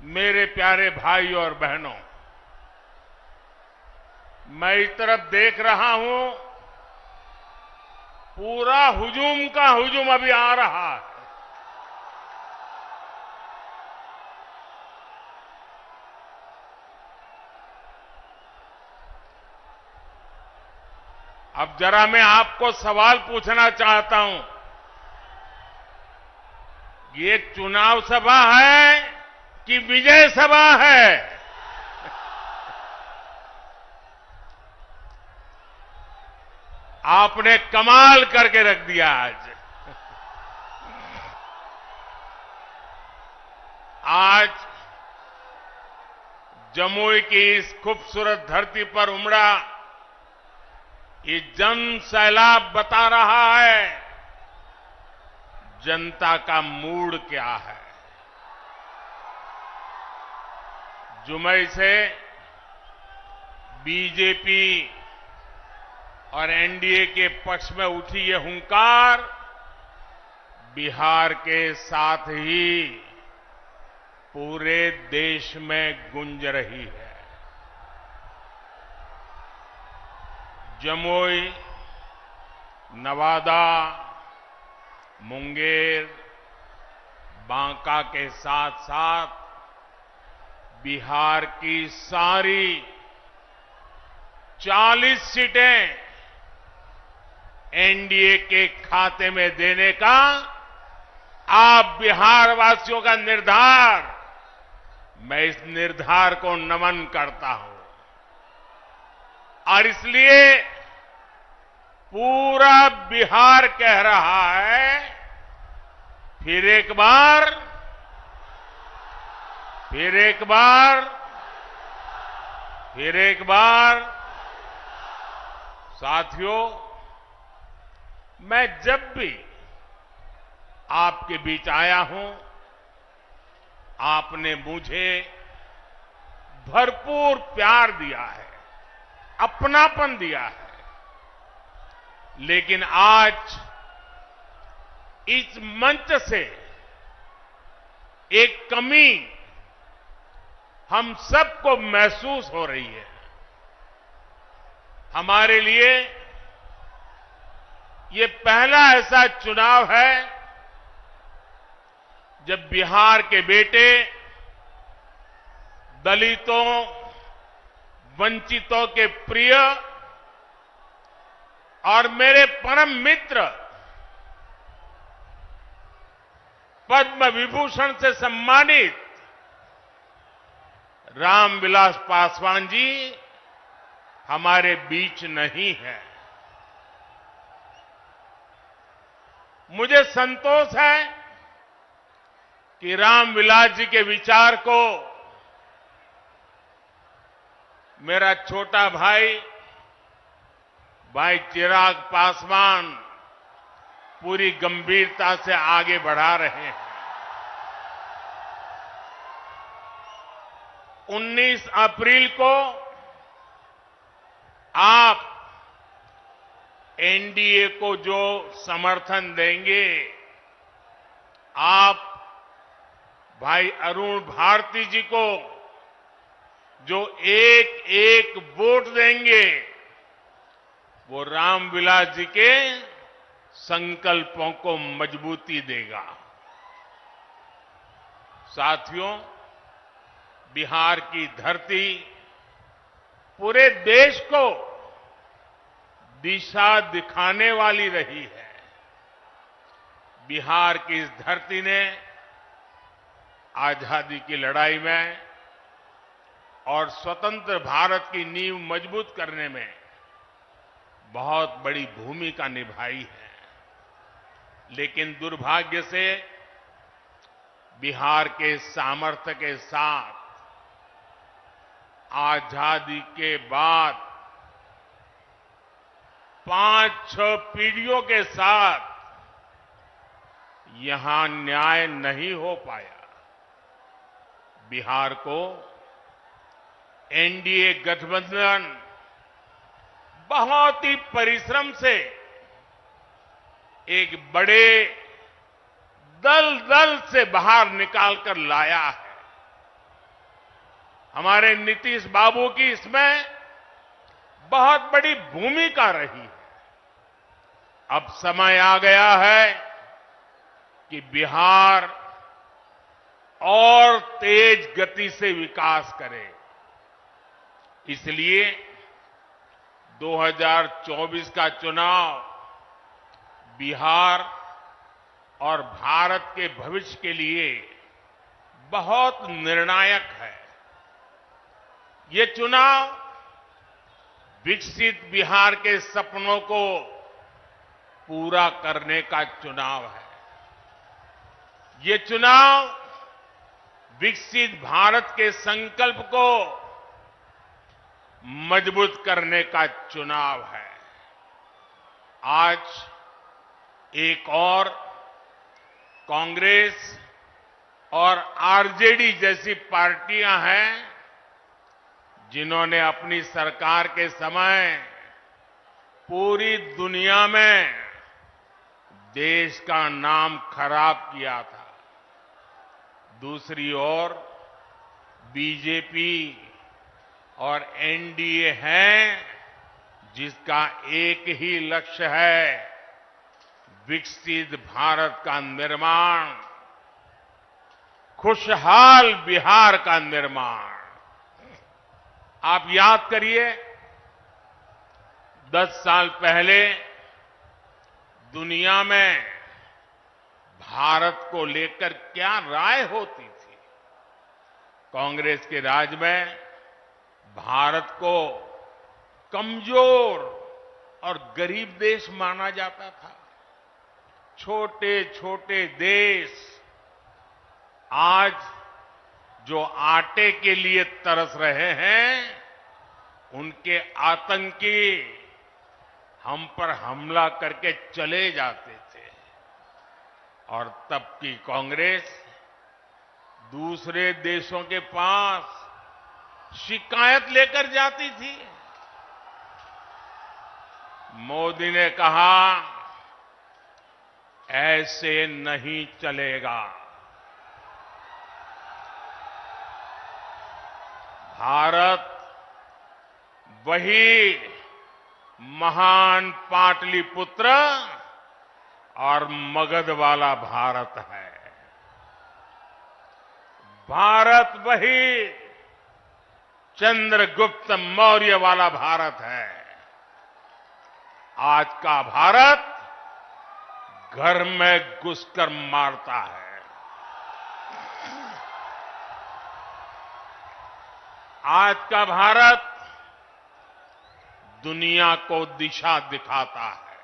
मेरे प्यारे भाई और बहनों, मैं इस तरफ देख रहा हूं, पूरा हुजूम का हुजूम अभी आ रहा है। अब जरा मैं आपको सवाल पूछना चाहता हूं, ये चुनाव सभा है कि विजय सभा है? आपने कमाल करके रख दिया आज जमुई की इस खूबसूरत धरती पर उमड़ा ये जन सैलाब बता रहा है जनता का मूड क्या है। जुमई से बीजेपी और एनडीए के पक्ष में उठी ये हुंकार बिहार के साथ ही पूरे देश में गूंज रही है। जमुई, नवादा, मुंगेर, बांका के साथ साथ बिहार की सारी 40 सीटें एनडीए के खाते में देने का आप बिहार वासियों का निर्धार, मैं इस निर्धार को नमन करता हूं और इसलिए पूरा बिहार कह रहा है, फिर एक बार साथियों, मैं जब भी आपके बीच आया हूं, आपने मुझे भरपूर प्यार दिया है, अपनापन दिया है। लेकिन आज इस मंच से एक कमी हम सबको महसूस हो रही है। हमारे लिए ये पहला ऐसा चुनाव है जब बिहार के बेटे दलितों, वंचितों के प्रिय और मेरे परम मित्र पद्म विभूषण से सम्मानित रामविलास पासवान जी हमारे बीच नहीं है। मुझे संतोष है कि रामविलास जी के विचार को मेरा छोटा भाई चिराग पासवान पूरी गंभीरता से आगे बढ़ा रहे हैं। 19 अप्रैल को आप एनडीए को जो समर्थन देंगे, आप भाई अरुण भारती जी को जो एक एक वोट देंगे, वो रामविलास जी के संकल्पों को मजबूती देगा। साथियों, बिहार की धरती पूरे देश को दिशा दिखाने वाली रही है। बिहार की इस धरती ने आजादी की लड़ाई में और स्वतंत्र भारत की नींव मजबूत करने में बहुत बड़ी भूमिका निभाई है। लेकिन दुर्भाग्य से बिहार के सामर्थ्य के साथ आजादी के बाद 5-6 पीढ़ियों के साथ यहां न्याय नहीं हो पाया। बिहार को एनडीए गठबंधन बहुत ही परिश्रम से एक बड़े दल से बाहर निकालकर लाया है। हमारे नीतीश बाबू की इसमें बहुत बड़ी भूमिका रही है। अब समय आ गया है कि बिहार और तेज गति से विकास करे। इसलिए 2024 का चुनाव बिहार और भारत के भविष्य के लिए बहुत निर्णायक है। ये चुनाव विकसित बिहार के सपनों को पूरा करने का चुनाव है। ये चुनाव विकसित भारत के संकल्प को मजबूत करने का चुनाव है। आज एक और कांग्रेस और आरजेडी जैसी पार्टियां हैं जिन्होंने अपनी सरकार के समय पूरी दुनिया में देश का नाम खराब किया था। दूसरी ओर बीजेपी और एनडीए है जिसका एक ही लक्ष्य है, विकसित भारत का निर्माण, खुशहाल बिहार का निर्माण। आप याद करिए 10 साल पहले दुनिया में भारत को लेकर क्या राय होती थी। कांग्रेस के राज में भारत को कमजोर और गरीब देश माना जाता था। छोटे छोटे देश आज जो आटे के लिए तरस रहे हैं, उनके आतंकी हम पर हमला करके चले जाते थे और तब की कांग्रेस दूसरे देशों के पास शिकायत लेकर जाती थी। मोदी ने कहा ऐसे नहीं चलेगा। भारत वही महान पाटलिपुत्र और मगध वाला भारत है। भारत वही चंद्रगुप्त मौर्य वाला भारत है। आज का भारत घर में घुसकर मारता है। आज का भारत दुनिया को दिशा दिखाता है।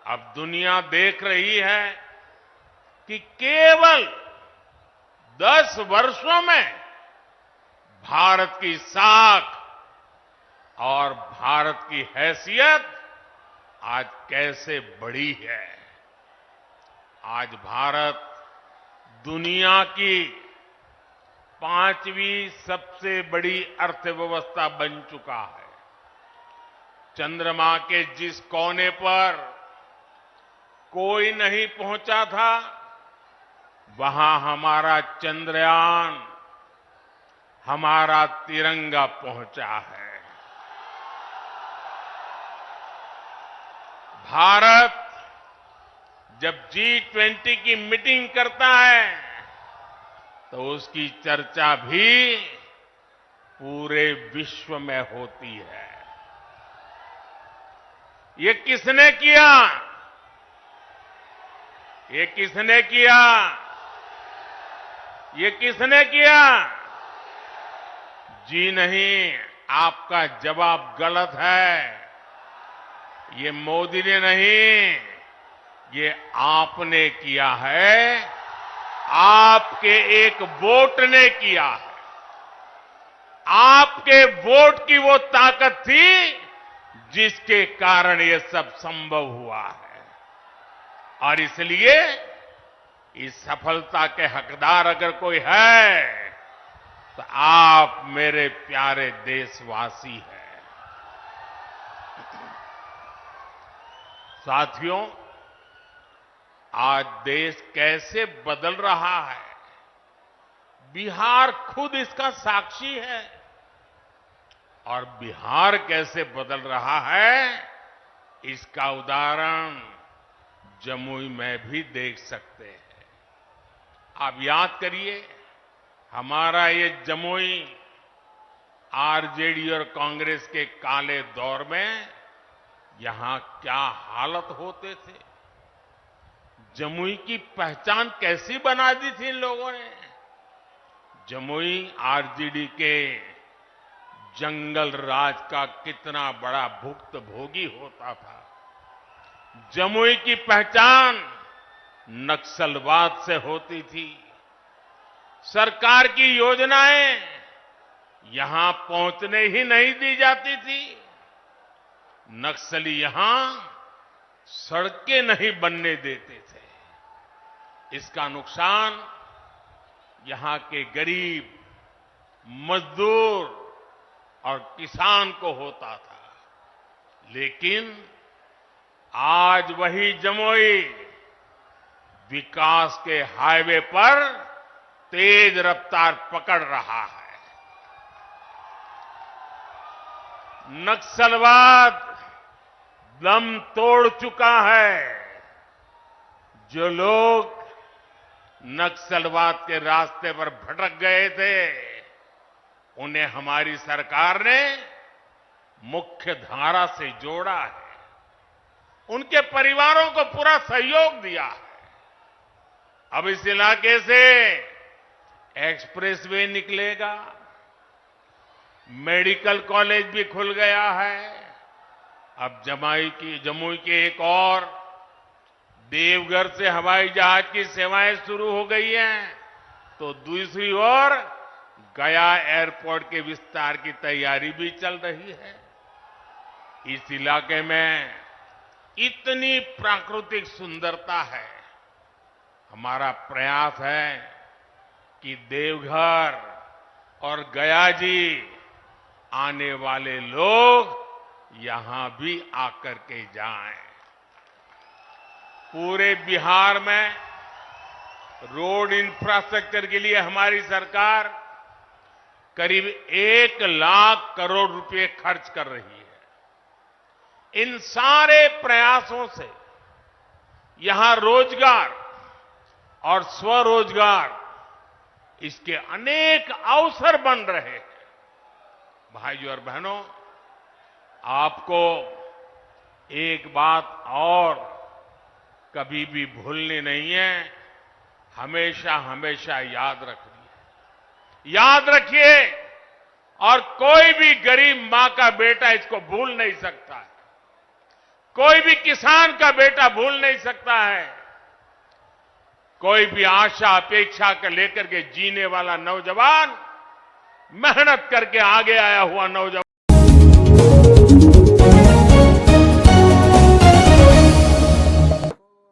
अब दुनिया देख रही है कि केवल 10 वर्षों में भारत की साख और भारत की हैसियत आज कैसे बढ़ी है। आज भारत दुनिया की 5वीं सबसे बड़ी अर्थव्यवस्था बन चुका है। चंद्रमा के जिस कोने पर कोई नहीं पहुंचा था, वहां हमारा चंद्रयान, हमारा तिरंगा पहुंचा है। भारत जब G20 की मीटिंग करता है तो उसकी चर्चा भी पूरे विश्व में होती है। ये किसने किया? ये किसने किया? ये किसने किया? जी नहीं, आपका जवाब गलत है। ये मोदी ने नहीं, ये आपने किया है। आपके एक वोट ने किया है। आपके वोट की वो ताकत थी जिसके कारण ये सब संभव हुआ है। और इसलिए इस सफलता के हकदार अगर कोई है तो आप मेरे प्यारे देशवासी हैं। साथियों, आज देश कैसे बदल रहा है। बिहार खुद इसका साक्षी है और बिहार कैसे बदल रहा है इसका उदाहरण जमुई में भी देख सकते हैं। आप याद करिए, हमारा ये जमुई आरजेडी और कांग्रेस के काले दौर में यहां क्या हालत होते थे, जमुई की पहचान कैसी बना दी थी इन लोगों ने। जमुई आरजेडी के जंगल राज का कितना बड़ा भुक्तभोगी होता था। जमुई की पहचान नक्सलवाद से होती थी। सरकार की योजनाएं यहां पहुंचने ही नहीं दी जाती थी। नक्सली यहां सड़कें नहीं बनने देते थे। इसका नुकसान यहां के गरीब, मजदूर और किसान को होता था। लेकिन आज वही जमुई विकास के हाईवे पर तेज रफ्तार पकड़ रहा है। नक्सलवाद दम तोड़ चुका है। जो लोग नक्सलवाद के रास्ते पर भटक गए थे, उन्हें हमारी सरकार ने मुख्य धारा से जोड़ा है। उनके परिवारों को पूरा सहयोग दिया है। अब इस इलाके से एक्सप्रेसवे निकलेगा, मेडिकल कॉलेज भी खुल गया है। अब जमुई के एक और देवघर से हवाई जहाज की सेवाएं शुरू हो गई हैं, तो दूसरी ओर गया एयरपोर्ट के विस्तार की तैयारी भी चल रही है। इस इलाके में इतनी प्राकृतिक सुंदरता है। हमारा प्रयास है कि देवघर और गया जी आने वाले लोग यहां भी आकर के जाएं। पूरे बिहार में रोड इंफ्रास्ट्रक्चर के लिए हमारी सरकार करीब 1 लाख करोड़ रुपए खर्च कर रही है। इन सारे प्रयासों से यहां रोजगार और स्वरोजगार इसके अनेक अवसर बन रहे हैं। भाइयों और बहनों, आपको एक बात और कभी भी भूलनी नहीं है, हमेशा हमेशा याद रखनी है। याद रखिए, और कोई भी गरीब मां का बेटा इसको भूल नहीं सकता है। कोई भी किसान का बेटा भूल नहीं सकता है। कोई भी आशा अपेक्षा कर लेकर के जीने वाला नौजवान, मेहनत करके आगे आया हुआ नौजवान